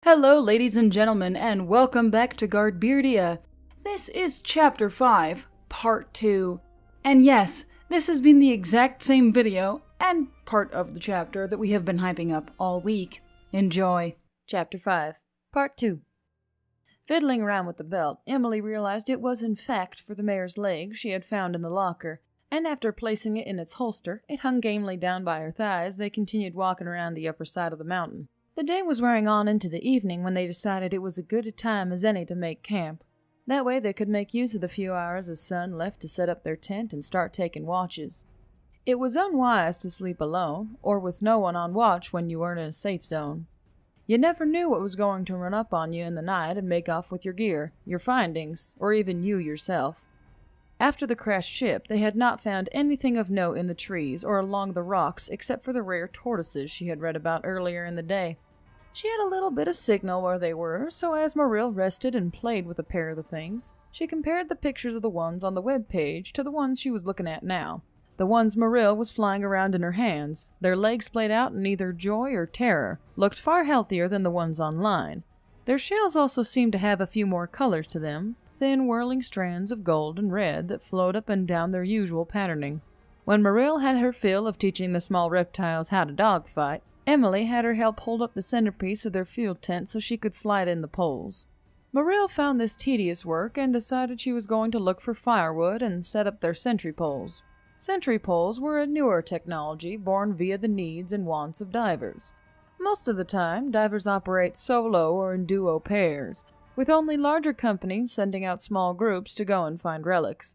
Hello, ladies and gentlemen, and welcome back to Guardbeardia. This is Chapter 5, Part 2. And yes, this has been the exact same video and part of the chapter that we have been hyping up all week. Enjoy. Chapter 5, Part 2. Fiddling around with the belt, Emily realized it was in fact for the mare's leg she had found in the locker, and after placing it in its holster, it hung gamely down by her thigh as they continued walking around the upper side of the mountain. The day was wearing on into the evening when they decided it was as good a time as any to make camp. That way they could make use of the few hours of sun left to set up their tent and start taking watches. It was unwise to sleep alone, or with no one on watch when you weren't in a safe zone. You never knew what was going to run up on you in the night and make off with your gear, your findings, or even you yourself. After the crashed ship, they had not found anything of note in the trees or along the rocks except for the rare tortoises she had read about earlier in the day. She had a little bit of signal where they were, so as Marill rested and played with a pair of the things, she compared the pictures of the ones on the web page to the ones she was looking at now. The ones Marill was flying around in her hands, their legs splayed out in either joy or terror, looked far healthier than the ones online. Their shells also seemed to have a few more colors to them, thin whirling strands of gold and red that flowed up and down their usual patterning. When Marill had her fill of teaching the small reptiles how to dogfight, Emily had her help hold up the centerpiece of their field tent so she could slide in the poles. Marill found this tedious work and decided she was going to look for firewood and set up their sentry poles. Sentry poles were a newer technology born via the needs and wants of divers. Most of the time, divers operate solo or in duo pairs, with only larger companies sending out small groups to go and find relics.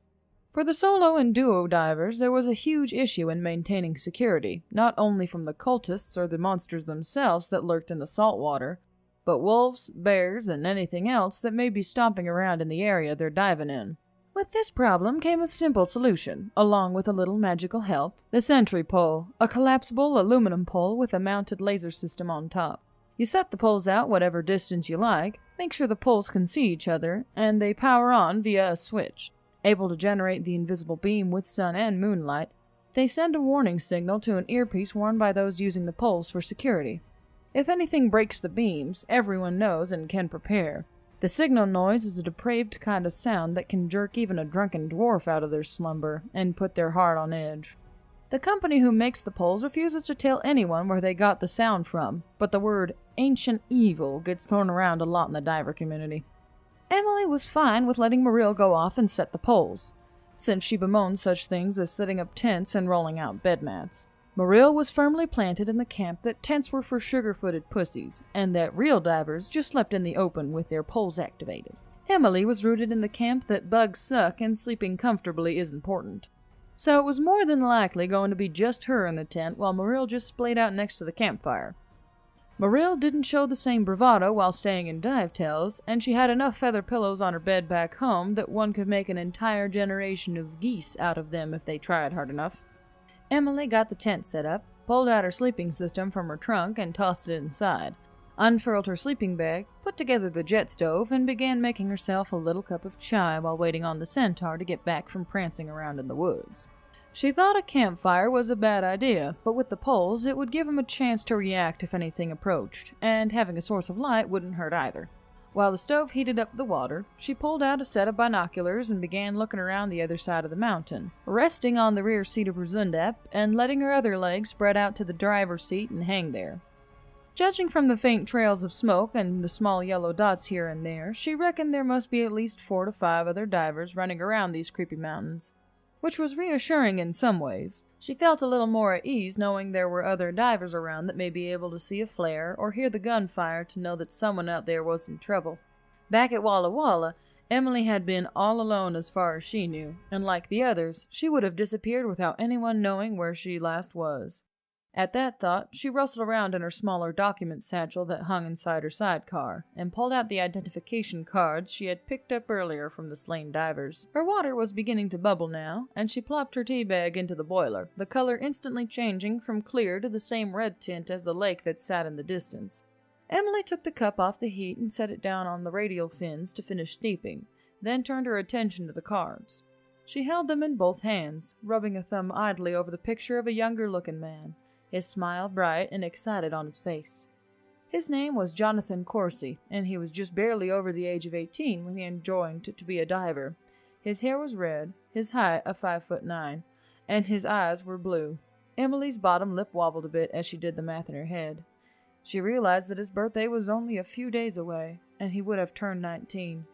For the solo and duo divers, there was a huge issue in maintaining security, not only from the cultists or the monsters themselves that lurked in the salt water, but wolves, bears, and anything else that may be stomping around in the area they're diving in. With this problem came a simple solution, along with a little magical help: the sentry pole, a collapsible aluminum pole with a mounted laser system on top. You set the poles out whatever distance you like, make sure the poles can see each other, and they power on via a switch. Able to generate the invisible beam with sun and moonlight, they send a warning signal to an earpiece worn by those using the poles for security. If anything breaks the beams, everyone knows and can prepare. The signal noise is a depraved kind of sound that can jerk even a drunken dwarf out of their slumber and put their heart on edge. The company who makes the poles refuses to tell anyone where they got the sound from, but the word ancient evil gets thrown around a lot in the diver community. Emily was fine with letting Marill go off and set the poles, since she bemoaned such things as setting up tents and rolling out bed mats. Marill was firmly planted in the camp that tents were for sugar-footed pussies, and that real divers just slept in the open with their poles activated. Emily was rooted in the camp that bugs suck and sleeping comfortably is important. So it was more than likely going to be just her in the tent while Marill just splayed out next to the campfire. Marill didn't show the same bravado while staying in dive tails, and she had enough feather pillows on her bed back home that one could make an entire generation of geese out of them if they tried hard enough. Emily got the tent set up, pulled out her sleeping system from her trunk and tossed it inside, unfurled her sleeping bag, put together the jet stove, and began making herself a little cup of chai while waiting on the centaur to get back from prancing around in the woods. She thought a campfire was a bad idea, but with the poles it would give him a chance to react if anything approached, and having a source of light wouldn't hurt either. While the stove heated up the water, she pulled out a set of binoculars and began looking around the other side of the mountain, resting on the rear seat of her Zundap and letting her other leg spread out to the driver's seat and hang there. Judging from the faint trails of smoke and the small yellow dots here and there, she reckoned there must be at least 4 to 5 other divers running around these creepy mountains, which was reassuring in some ways. She felt a little more at ease knowing there were other divers around that may be able to see a flare or hear the gunfire to know that someone out there was in trouble. Back at Walla Walla, Emily had been all alone as far as she knew, and like the others, she would have disappeared without anyone knowing where she last was. At that thought, she rustled around in her smaller document satchel that hung inside her sidecar, and pulled out the identification cards she had picked up earlier from the slain divers. Her water was beginning to bubble now, and she plopped her tea bag into the boiler, the color instantly changing from clear to the same red tint as the lake that sat in the distance. Emily took the cup off the heat and set it down on the radial fins to finish steeping, then turned her attention to the cards. She held them in both hands, rubbing a thumb idly over the picture of a younger-looking man, his smile bright and excited on his face. His name was Jonathan Corsi, and he was just barely over the age of 18 when he enjoined to be a diver. His hair was red, his height a 5'9", and his eyes were blue. Emily's bottom lip wobbled a bit as she did the math in her head. She realized that his birthday was only a few days away, and he would have turned 19.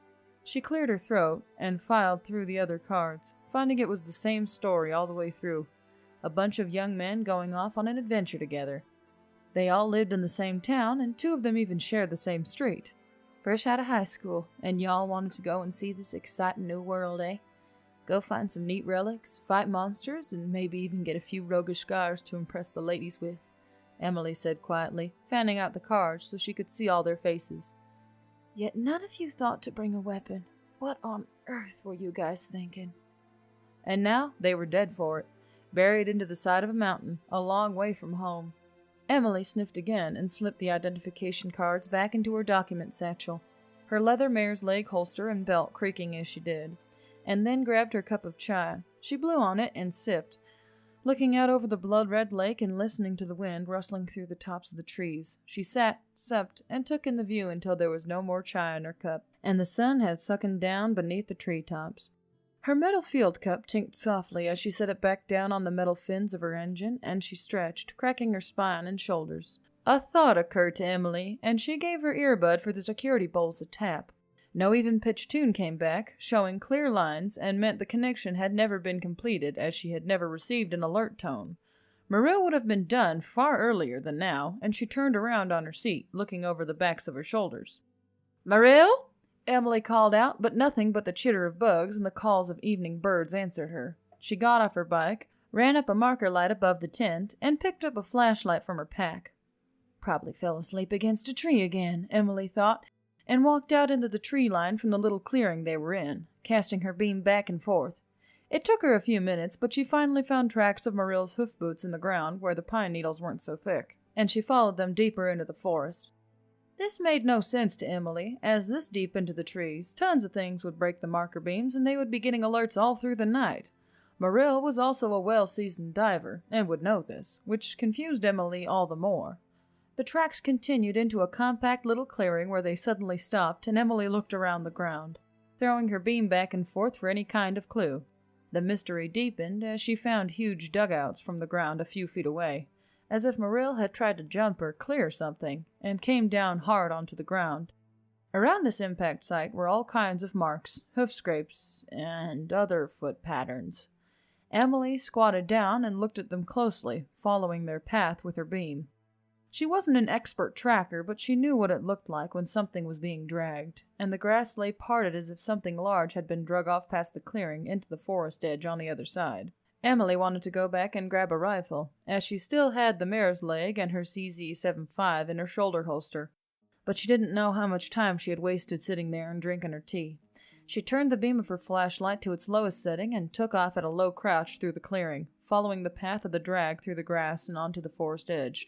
She cleared her throat and filed through the other cards, finding it was the same story all the way through. A bunch of young men going off on an adventure together. They all lived in the same town, and 2 of them even shared the same street. Fresh out of high school, and y'all wanted to go and see this exciting new world, eh? Go find some neat relics, fight monsters, and maybe even get a few roguish scars to impress the ladies with, Emily said quietly, fanning out the cards so she could see all their faces. Yet none of you thought to bring a weapon. What on earth were you guys thinking? And now they were dead for it, buried into the side of a mountain, a long way from home. Emily sniffed again and slipped the identification cards back into her document satchel, her leather mare's leg holster and belt creaking as she did, and then grabbed her cup of chai. She blew on it and sipped, looking out over the blood-red lake and listening to the wind rustling through the tops of the trees. She sat, supped, and took in the view until there was no more chai in her cup, and the sun had sunken down beneath the treetops. Her metal field cup tinked softly as she set it back down on the metal fins of her engine, and she stretched, cracking her spine and shoulders. A thought occurred to Emily, and she gave her earbud for the security bowls a tap. No even-pitched tune came back, showing clear lines, and meant the connection had never been completed, as she had never received an alert tone. Marill would have been done far earlier than now, and she turned around on her seat, looking over the backs of her shoulders. "Marill?" Emily called out, but nothing but the chitter of bugs and the calls of evening birds answered her. She got off her bike, ran up a marker light above the tent, and picked up a flashlight from her pack. Probably fell asleep against a tree again, Emily thought, and walked out into the tree line from the little clearing they were in, casting her beam back and forth. It took her a few minutes, but she finally found tracks of Marill's hoof boots in the ground where the pine needles weren't so thick, and she followed them deeper into the forest. This made no sense to Emily, as this deep into the trees, tons of things would break the marker beams and they would be getting alerts all through the night. Marill was also a well-seasoned diver, and would know this, which confused Emily all the more. The tracks continued into a compact little clearing where they suddenly stopped, and Emily looked around the ground, throwing her beam back and forth for any kind of clue. The mystery deepened as she found huge dugouts from the ground a few feet away, as if Marill had tried to jump or clear something, and came down hard onto the ground. Around this impact site were all kinds of marks, hoof scrapes, and other foot patterns. Emily squatted down and looked at them closely, following their path with her beam. She wasn't an expert tracker, but she knew what it looked like when something was being dragged, and the grass lay parted as if something large had been drug off past the clearing into the forest edge on the other side. Emily wanted to go back and grab a rifle, as she still had the mare's leg and her CZ-75 in her shoulder holster, but she didn't know how much time she had wasted sitting there and drinking her tea. She turned the beam of her flashlight to its lowest setting and took off at a low crouch through the clearing, following the path of the drag through the grass and onto the forest edge.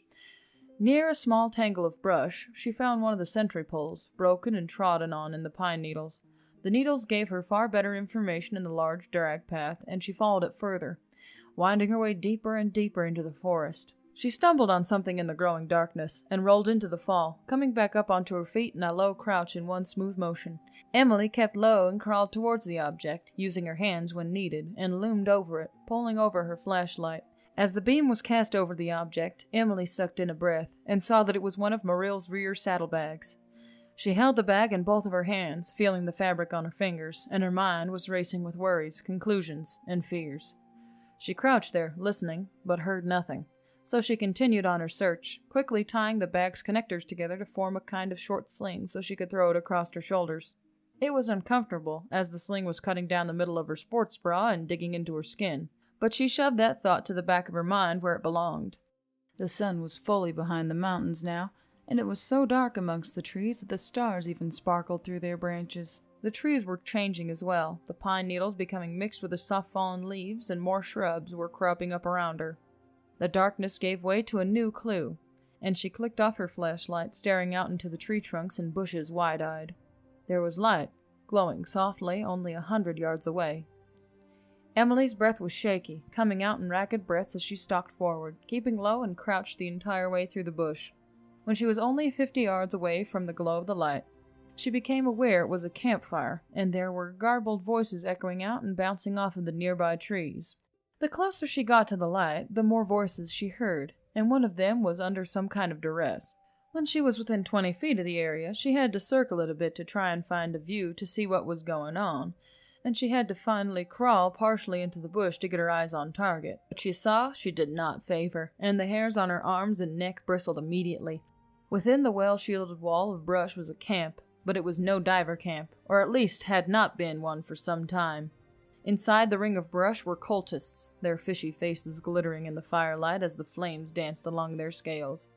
Near a small tangle of brush, she found one of the sentry poles, broken and trodden on in the pine needles. The needles gave her far better information in the large drag path, and she followed it further, winding her way deeper and deeper into the forest. She stumbled on something in the growing darkness, and rolled into the fall, coming back up onto her feet in a low crouch in one smooth motion. Emily kept low and crawled towards the object, using her hands when needed, and loomed over it, pulling over her flashlight. As the beam was cast over the object, Emily sucked in a breath, and saw that it was one of Marill's rear saddlebags. She held the bag in both of her hands, feeling the fabric on her fingers, and her mind was racing with worries, conclusions, and fears. She crouched there, listening, but heard nothing, so she continued on her search, quickly tying the bag's connectors together to form a kind of short sling so she could throw it across her shoulders. It was uncomfortable, as the sling was cutting down the middle of her sports bra and digging into her skin, but she shoved that thought to the back of her mind where it belonged. The sun was fully behind the mountains now, and it was so dark amongst the trees that the stars even sparkled through their branches. The trees were changing as well, the pine needles becoming mixed with the soft-fallen leaves, and more shrubs were cropping up around her. The darkness gave way to a new clue, and she clicked off her flashlight, staring out into the tree trunks and bushes wide-eyed. There was light, glowing softly only 100 yards away. Emily's breath was shaky, coming out in ragged breaths as she stalked forward, keeping low and crouched the entire way through the bush. When she was only 50 yards away from the glow of the light, she became aware it was a campfire, and there were garbled voices echoing out and bouncing off of the nearby trees. The closer she got to the light, the more voices she heard, and one of them was under some kind of duress. When she was within 20 feet of the area, she had to circle it a bit to try and find a view to see what was going on, and she had to finally crawl partially into the bush to get her eyes on target. What she saw, she did not favor, and the hairs on her arms and neck bristled immediately. Within the well-shielded wall of brush was a camp, but it was no diver camp, or at least had not been one for some time. Inside the ring of brush were cultists, their fishy faces glittering in the firelight as the flames danced along their scales.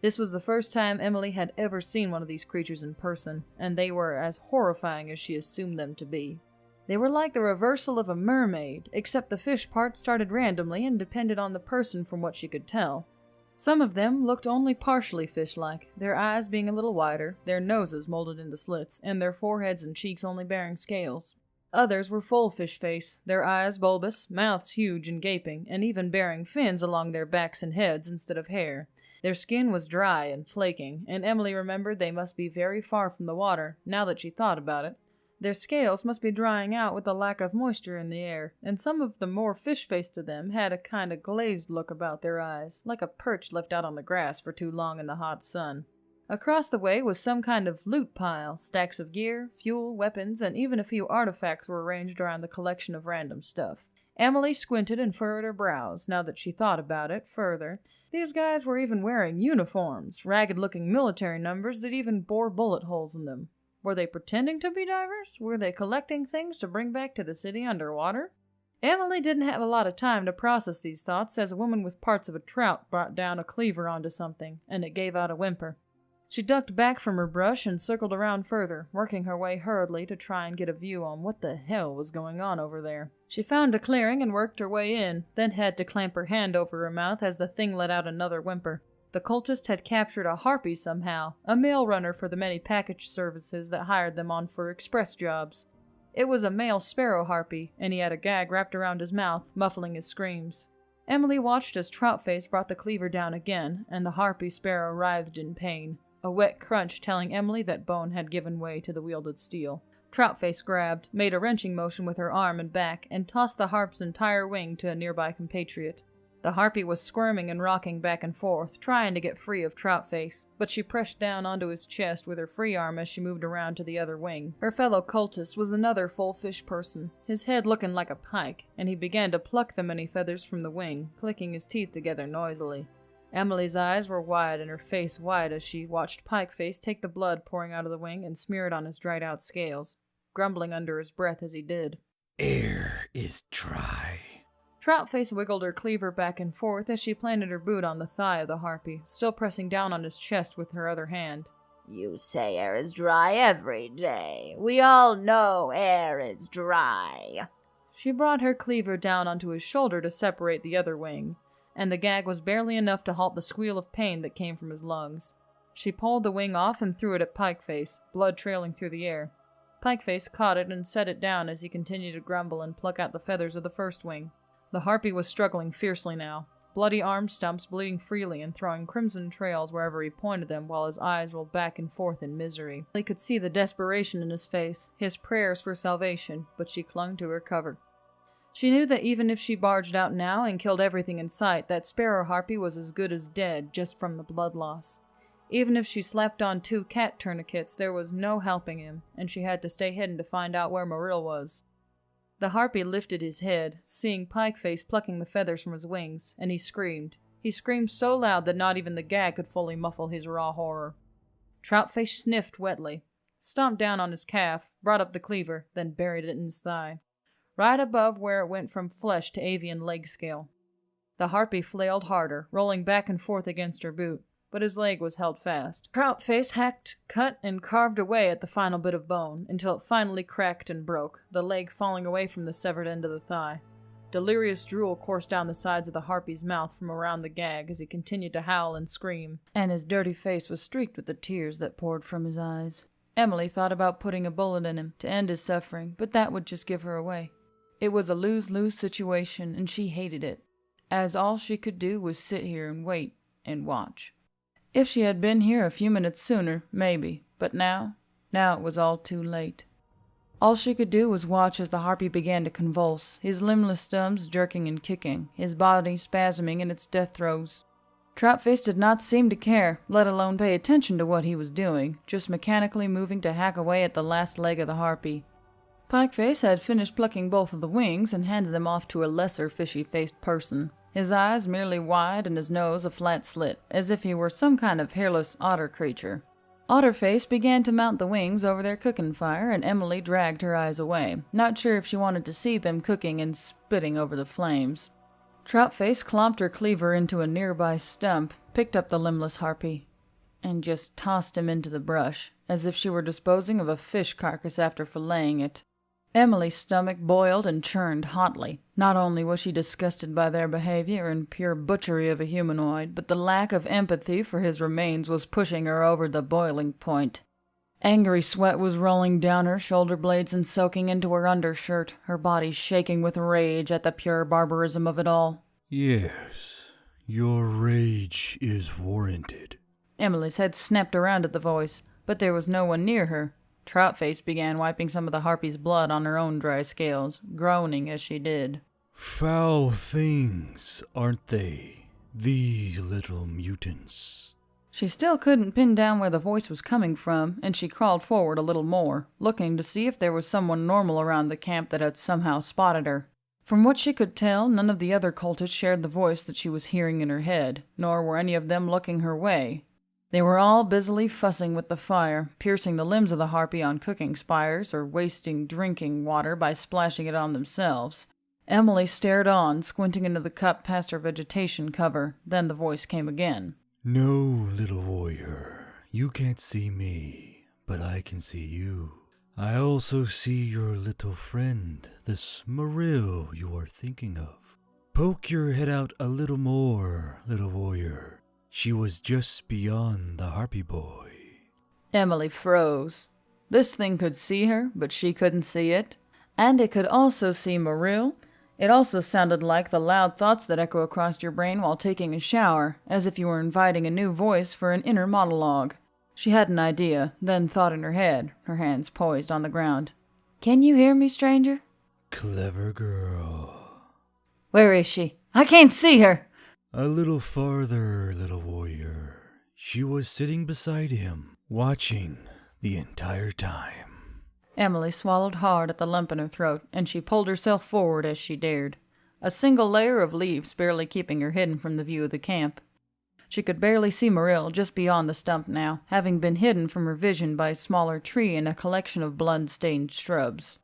This was the first time Emily had ever seen one of these creatures in person, and they were as horrifying as she assumed them to be. They were like the reversal of a mermaid, except the fish part started randomly and depended on the person from what she could tell. Some of them looked only partially fish-like, their eyes being a little wider, their noses molded into slits, and their foreheads and cheeks only bearing scales. Others were full fish face, their eyes bulbous, mouths huge and gaping, and even bearing fins along their backs and heads instead of hair. Their skin was dry and flaking, and Emily remembered they must be very far from the water, now that she thought about it. Their scales must be drying out with the lack of moisture in the air, and some of the more fish-faced of them had a kind of glazed look about their eyes, like a perch left out on the grass for too long in the hot sun. Across the way was some kind of loot pile. Stacks of gear, fuel, weapons, and even a few artifacts were arranged around the collection of random stuff. Emily squinted and furrowed her brows, now that she thought about it further. These guys were even wearing uniforms, ragged-looking military numbers that even bore bullet holes in them. Were they pretending to be divers? Were they collecting things to bring back to the city underwater? Emily didn't have a lot of time to process these thoughts as a woman with parts of a trout brought down a cleaver onto something, and it gave out a whimper. She ducked back from her brush and circled around further, working her way hurriedly to try and get a view on what the hell was going on over there. She found a clearing and worked her way in, then had to clamp her hand over her mouth as the thing let out another whimper. The cultist had captured a harpy somehow, a mail runner for the many package services that hired them on for express jobs. It was a male sparrow harpy, and he had a gag wrapped around his mouth, muffling his screams. Emily watched as Troutface brought the cleaver down again, and the harpy sparrow writhed in pain, a wet crunch telling Emily that bone had given way to the wielded steel. Troutface grabbed, made a wrenching motion with her arm and back, and tossed the harp's entire wing to a nearby compatriot. The harpy was squirming and rocking back and forth, trying to get free of Troutface, but she pressed down onto his chest with her free arm as she moved around to the other wing. Her fellow cultist was another full fish person, his head looking like a pike, and he began to pluck the many feathers from the wing, clicking his teeth together noisily. Emily's eyes were wide and her face white as she watched Pikeface take the blood pouring out of the wing and smear it on his dried-out scales, grumbling under his breath as he did. Air is dry. Troutface wiggled her cleaver back and forth as she planted her boot on the thigh of the harpy, still pressing down on his chest with her other hand. You say air is dry every day. We all know air is dry. She brought her cleaver down onto his shoulder to separate the other wing, and the gag was barely enough to halt the squeal of pain that came from his lungs. She pulled the wing off and threw it at Pikeface, blood trailing through the air. Pikeface caught it and set it down as he continued to grumble and pluck out the feathers of the first wing. The harpy was struggling fiercely now, bloody arm stumps bleeding freely and throwing crimson trails wherever he pointed them while his eyes rolled back and forth in misery. He could see the desperation in his face, his prayers for salvation, but she clung to her cover. She knew that even if she barged out now and killed everything in sight, that sparrow harpy was as good as dead just from the blood loss. Even if she slapped on 2 cat tourniquets, there was no helping him, and she had to stay hidden to find out where Maril was. The harpy lifted his head, seeing Pikeface plucking the feathers from his wings, and he screamed. He screamed so loud that not even the gag could fully muffle his raw horror. Troutface sniffed wetly, stomped down on his calf, brought up the cleaver, then buried it in his thigh, right above where it went from flesh to avian leg scale. The harpy flailed harder, rolling back and forth against her boot, but his leg was held fast. Troutface hacked, cut, and carved away at the final bit of bone, until it finally cracked and broke, the leg falling away from the severed end of the thigh. Delirious drool coursed down the sides of the harpy's mouth from around the gag as he continued to howl and scream, and his dirty face was streaked with the tears that poured from his eyes. Emily thought about putting a bullet in him to end his suffering, but that would just give her away. It was a lose-lose situation, and she hated it, as all she could do was sit here and wait and watch. If she had been here a few minutes sooner, maybe, but now it was all too late. All she could do was watch as the harpy began to convulse, his limbless stumps jerking and kicking, his body spasming in its death throes. Troutface did not seem to care, let alone pay attention to what he was doing, just mechanically moving to hack away at the last leg of the harpy. Pikeface had finished plucking both of the wings and handed them off to a lesser fishy-faced person, his eyes merely wide and his nose a flat slit, as if he were some kind of hairless otter creature. Otterface began to mount the wings over their cooking fire, and Emily dragged her eyes away, not sure if she wanted to see them cooking and spitting over the flames. Troutface clomped her cleaver into a nearby stump, picked up the limbless harpy, and just tossed him into the brush, as if she were disposing of a fish carcass after filleting it. Emily's stomach boiled and churned hotly. Not only was she disgusted by their behavior and pure butchery of a humanoid, but the lack of empathy for his remains was pushing her over the boiling point. Angry sweat was rolling down her shoulder blades and soaking into her undershirt, her body shaking with rage at the pure barbarism of it all. Yes, your rage is warranted. Emily's head snapped around at the voice, but there was no one near her. Troutface began wiping some of the harpy's blood on her own dry scales, groaning as she did. Foul things, aren't they? These little mutants. She still couldn't pin down where the voice was coming from, and she crawled forward a little more, looking to see if there was someone normal around the camp that had somehow spotted her. From what she could tell, none of the other cultists shared the voice that she was hearing in her head, nor were any of them looking her way. They were all busily fussing with the fire, piercing the limbs of the harpy on cooking spires, or wasting drinking water by splashing it on themselves. Emily stared on, squinting into the cup past her vegetation cover. Then the voice came again. No, little warrior, you can't see me, but I can see you. I also see your little friend, this Marill you are thinking of. Poke your head out a little more, little warrior. She was just beyond the harpy boy. Emily froze. This thing could see her, but she couldn't see it. And it could also see Marill. It also sounded like the loud thoughts that echo across your brain while taking a shower, as if you were inviting a new voice for an inner monologue. She had an idea, then thought in her head, her hands poised on the ground. "Can you hear me, stranger?" Clever girl. "Where is she? I can't see her!" A little farther, little warrior. She was sitting beside him, watching the entire time. Emily swallowed hard at the lump in her throat, and she pulled herself forward as she dared, a single layer of leaves barely keeping her hidden from the view of the camp. She could barely see Marill just beyond the stump now, having been hidden from her vision by a smaller tree and a collection of blood-stained shrubs.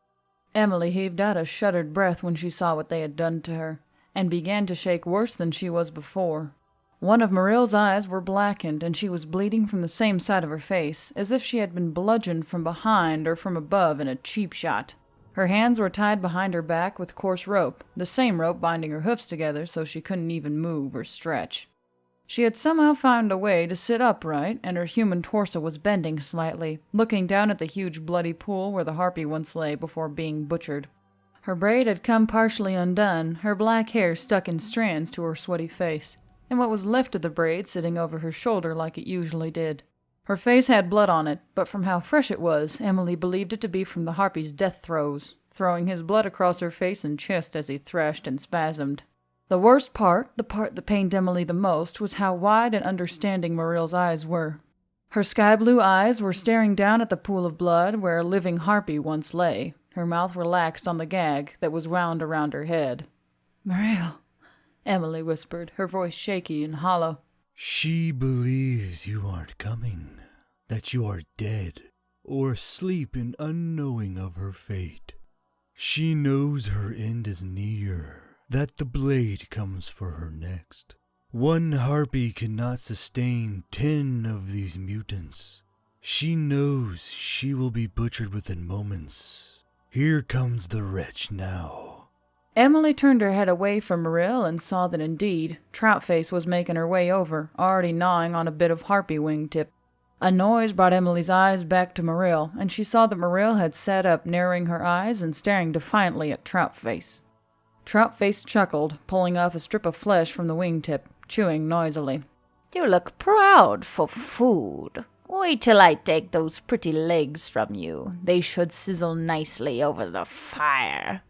Emily heaved out a shuddered breath when she saw what they had done to her, and began to shake worse than she was before. One of Marill's eyes were blackened, and she was bleeding from the same side of her face, as if she had been bludgeoned from behind or from above in a cheap shot. Her hands were tied behind her back with coarse rope, the same rope binding her hoofs together so she couldn't even move or stretch. She had somehow found a way to sit upright, and her human torso was bending slightly, looking down at the huge bloody pool where the harpy once lay before being butchered. Her braid had come partially undone, her black hair stuck in strands to her sweaty face, and what was left of the braid sitting over her shoulder like it usually did. Her face had blood on it, but from how fresh it was, Emily believed it to be from the harpy's death throes, throwing his blood across her face and chest as he thrashed and spasmed. The worst part, the part that pained Emily the most, was how wide and understanding Marill's eyes were. Her sky-blue eyes were staring down at the pool of blood where a living harpy once lay, her mouth relaxed on the gag that was wound around her head. "Marill," Emily whispered, her voice shaky and hollow. She believes you aren't coming, that you are dead, or asleep and unknowing of her fate. She knows her end is near, that the blade comes for her next. One harpy cannot sustain 10 of these mutants. She knows she will be butchered within moments. Here comes the wretch now. Emily turned her head away from Marill and saw that indeed, Troutface was making her way over, already gnawing on a bit of harpy wingtip. A noise brought Emily's eyes back to Marill, and she saw that Marill had sat up, narrowing her eyes and staring defiantly at Troutface. Troutface chuckled, pulling off a strip of flesh from the wingtip, chewing noisily. You look proud for food. Wait till I take those pretty legs from you. They should sizzle nicely over the fire.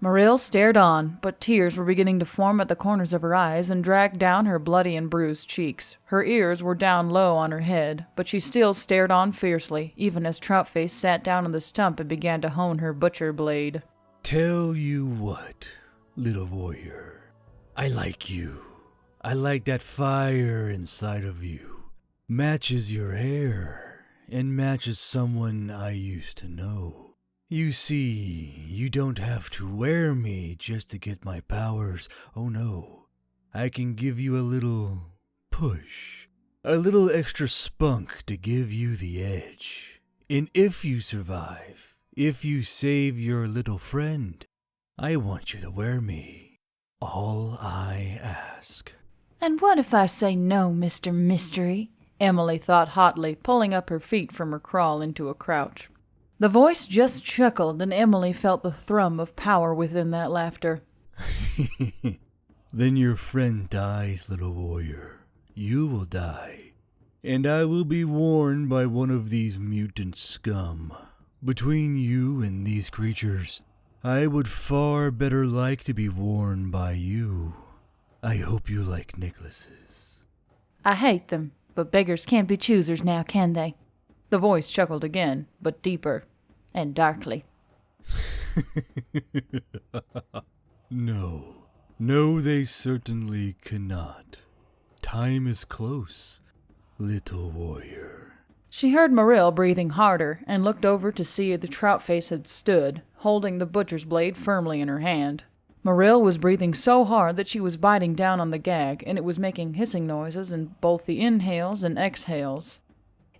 Mariel stared on, but tears were beginning to form at the corners of her eyes and dragged down her bloody and bruised cheeks. Her ears were down low on her head, but she still stared on fiercely, even as Troutface sat down on the stump and began to hone her butcher blade. Tell you what, little warrior, I like you. I like that fire inside of you. Matches your hair, and matches someone I used to know. You see, you don't have to wear me just to get my powers. Oh no, I can give you a little push, a little extra spunk to give you the edge. And if you survive, if you save your little friend, I want you to wear me. All I ask. And what if I say no, Mr. Mystery? Emily thought hotly, pulling up her feet from her crawl into a crouch. The voice just chuckled, and Emily felt the thrum of power within that laughter. Then your friend dies, little warrior. You will die. And I will be worn by one of these mutant scum. Between you and these creatures, I would far better like to be worn by you. I hope you like necklaces. I hate them, but beggars can't be choosers now, can they? The voice chuckled again, but deeper and darkly. No, they certainly cannot. Time is close, little warrior. She heard Mariel breathing harder and looked over to see the Troutface had stood, holding the butcher's blade firmly in her hand. Mariel was breathing so hard that she was biting down on the gag, and it was making hissing noises in both the inhales and exhales.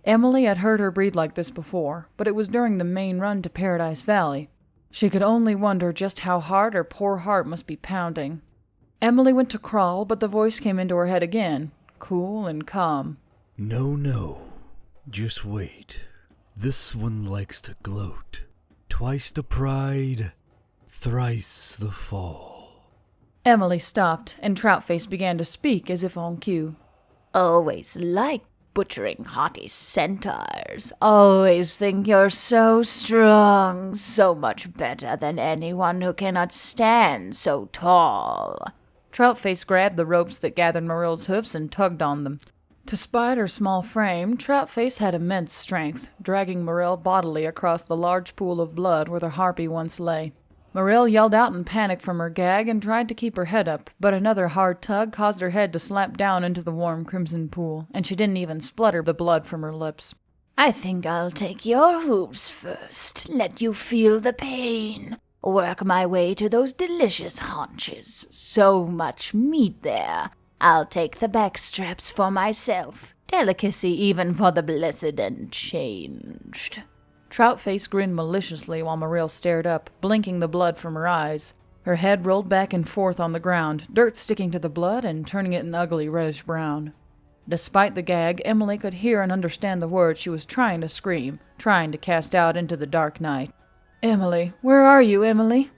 Emily had heard her breathe like this before, but it was during the main run to Paradise Valley. She could only wonder just how hard her poor heart must be pounding. Emily went to crawl, but the voice came into her head again, cool and calm. No, just wait. This one likes to gloat. Twice the pride, thrice the fall. Emily stopped, and Troutface began to speak as if on cue. Always liked butchering haughty centaurs. Always think you're so strong, so much better than anyone who cannot stand so tall. Troutface grabbed the ropes that gathered Mariel's hoofs and tugged on them. Despite her small frame, Troutface had immense strength, dragging Mariel bodily across the large pool of blood where the harpy once lay. Mariel yelled out in panic from her gag and tried to keep her head up, but another hard tug caused her head to slap down into the warm crimson pool, and she didn't even splutter the blood from her lips. I think I'll take your hooves first, let you feel the pain. Work my way to those delicious haunches. So much meat there. I'll take the back straps for myself. Delicacy even for the blessed and changed. Troutface grinned maliciously while Mariel stared up, blinking the blood from her eyes. Her head rolled back and forth on the ground, dirt sticking to the blood and turning it an ugly reddish-brown. Despite the gag, Emily could hear and understand the words she was trying to scream, trying to cast out into the dark night. "Emily, where are you, Emily?"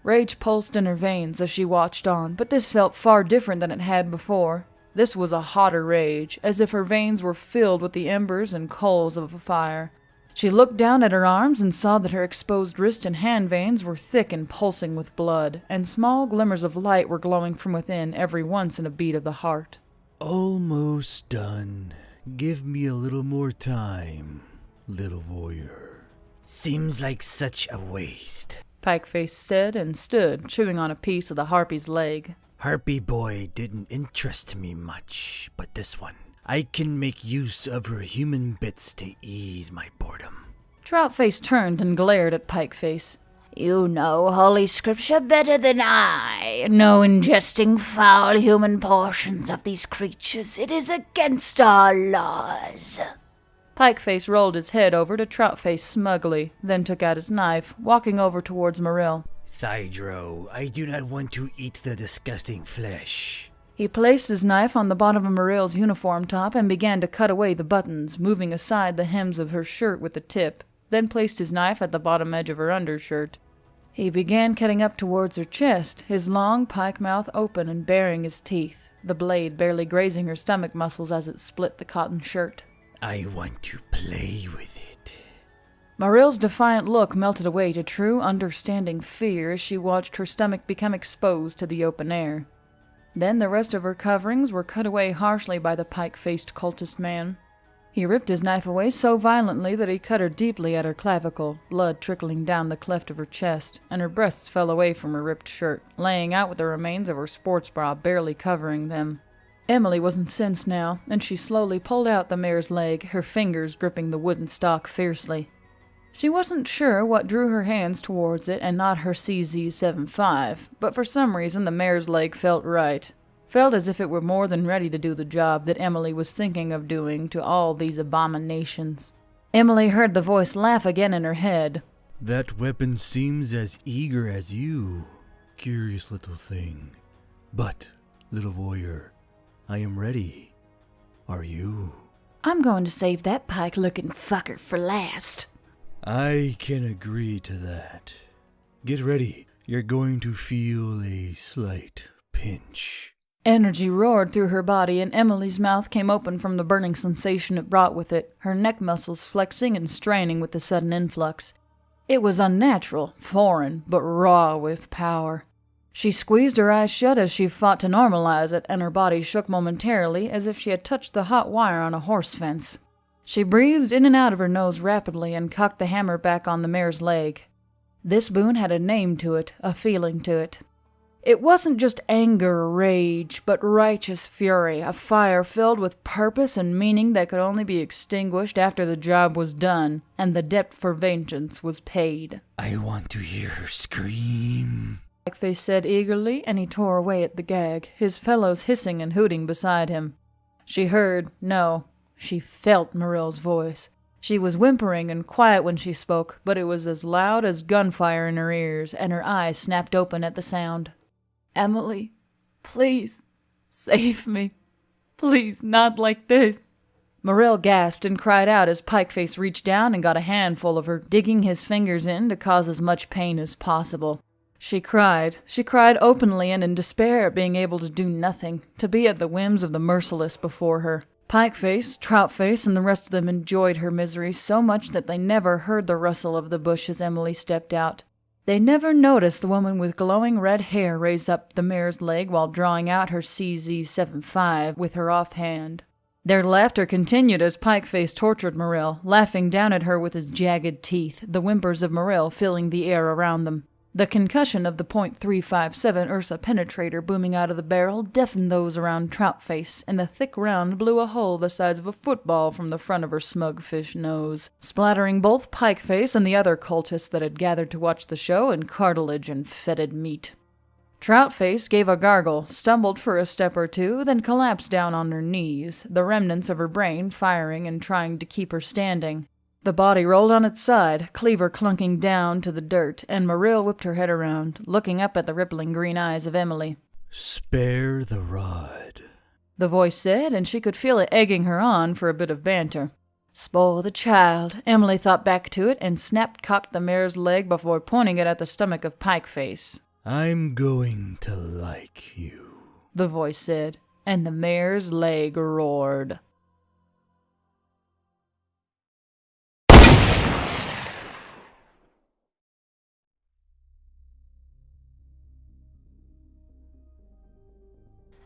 Rage pulsed in her veins as she watched on, but this felt far different than it had before. This was a hotter rage, as if her veins were filled with the embers and coals of a fire. She looked down at her arms and saw that her exposed wrist and hand veins were thick and pulsing with blood, and small glimmers of light were glowing from within every once in a beat of the heart. Almost done. Give me a little more time, little warrior. Seems like such a waste, Pikeface said and stood, chewing on a piece of the harpy's leg. Harpy boy didn't interest me much, but this one. I can make use of her human bits to ease my boredom. Troutface turned and glared at Pikeface. You know Holy Scripture better than I. No ingesting foul human portions of these creatures. It is against our laws. Pikeface rolled his head over to Troutface smugly, then took out his knife, walking over towards Mariel. Thydro, I do not want to eat the disgusting flesh. He placed his knife on the bottom of Mariel's uniform top and began to cut away the buttons, moving aside the hems of her shirt with the tip, then placed his knife at the bottom edge of her undershirt. He began cutting up towards her chest, his long pike mouth open and baring his teeth. the blade barely grazing her stomach muscles as it split the cotton shirt. I want to play with it. Marill's defiant look melted away to true, understanding fear as she watched her stomach become exposed to the open air. Then the rest of her coverings were cut away harshly by the pike-faced cultist man. He ripped his knife away so violently that he cut her deeply at her clavicle, blood trickling down the cleft of her chest, and her breasts fell away from her ripped shirt, laying out with the remains of her sports bra barely covering them. Emily was incensed now, and she slowly pulled out the mare's leg, her fingers gripping the wooden stock fiercely. She wasn't sure what drew her hands towards it and not her CZ75, but for some reason the mare's leg felt right. Felt as if it were more than ready to do the job that Emily was thinking of doing to all these abominations. Emily heard the voice laugh again in her head. That weapon seems as eager as you. Curious little thing. But, little warrior, I am ready. Are you? I'm going to save that pike-looking fucker for last. I can agree to that. Get ready. You're going to feel a slight pinch. Energy roared through her body, and Emily's mouth came open from the burning sensation it brought with it, her neck muscles flexing and straining with the sudden influx. It was unnatural, foreign, but raw with power. She squeezed her eyes shut as she fought to normalize it, and her body shook momentarily as if she had touched the hot wire on a horse fence. She breathed in and out of her nose rapidly and cocked the hammer back on the mare's leg. This boon had a name to it, a feeling to it. It wasn't just anger or rage, but righteous fury, a fire filled with purpose and meaning that could only be extinguished after the job was done, and the debt for vengeance was paid. I want to hear her scream, Blackface said eagerly, and he tore away at the gag, his fellows hissing and hooting beside him. She heard, no, she felt Marill's voice. She was whimpering and quiet when she spoke, but it was as loud as gunfire in her ears, and her eyes snapped open at the sound. Emily, please, save me. Please, not like this. Marill gasped and cried out as Pikeface reached down and got a handful of her, digging his fingers in to cause as much pain as possible. She cried openly and in despair at being able to do nothing, to be at the whims of the merciless before her. Pikeface, Troutface, and the rest of them enjoyed her misery so much that they never heard the rustle of the bush as Emily stepped out. They never noticed the woman with glowing red hair raise up the mare's leg while drawing out her CZ75 with her offhand. Their laughter continued as Pikeface tortured Marill, laughing down at her with his jagged teeth, the whimpers of Marill filling the air around them. The concussion of the .357 Ursa penetrator booming out of the barrel deafened those around Troutface, and the thick round blew a hole the size of a football from the front of her smugfish nose, splattering both Pikeface and the other cultists that had gathered to watch the show in cartilage and fetid meat. Troutface gave a gargle, stumbled for a step or two, then collapsed down on her knees, the remnants of her brain firing and trying to keep her standing. The body rolled on its side, cleaver clunking down to the dirt, and Marill whipped her head around, looking up at the rippling green eyes of Emily. Spare the rod, the voice said, and she could feel it egging her on for a bit of banter. Spoil the child, Emily thought back to it, and snap-cocked the mare's leg before pointing it at the stomach of Pikeface. I'm going to like you, the voice said, and the mare's leg roared.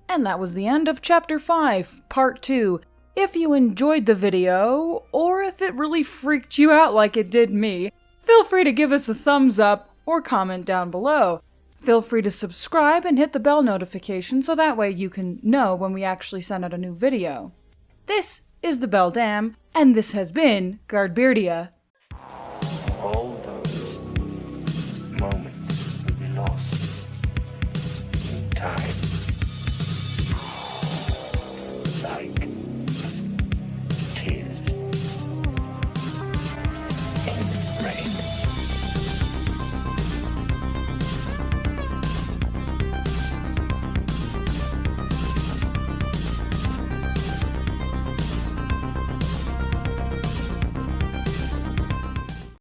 And that was the end of Chapter 5, Part 2. If you enjoyed the video, or if it really freaked you out like it did me, feel free to give us a thumbs up or comment down below. Feel free to subscribe and hit the bell notification so that way you can know when we actually send out a new video. This is the Beldam, and this has been Guardbeardia.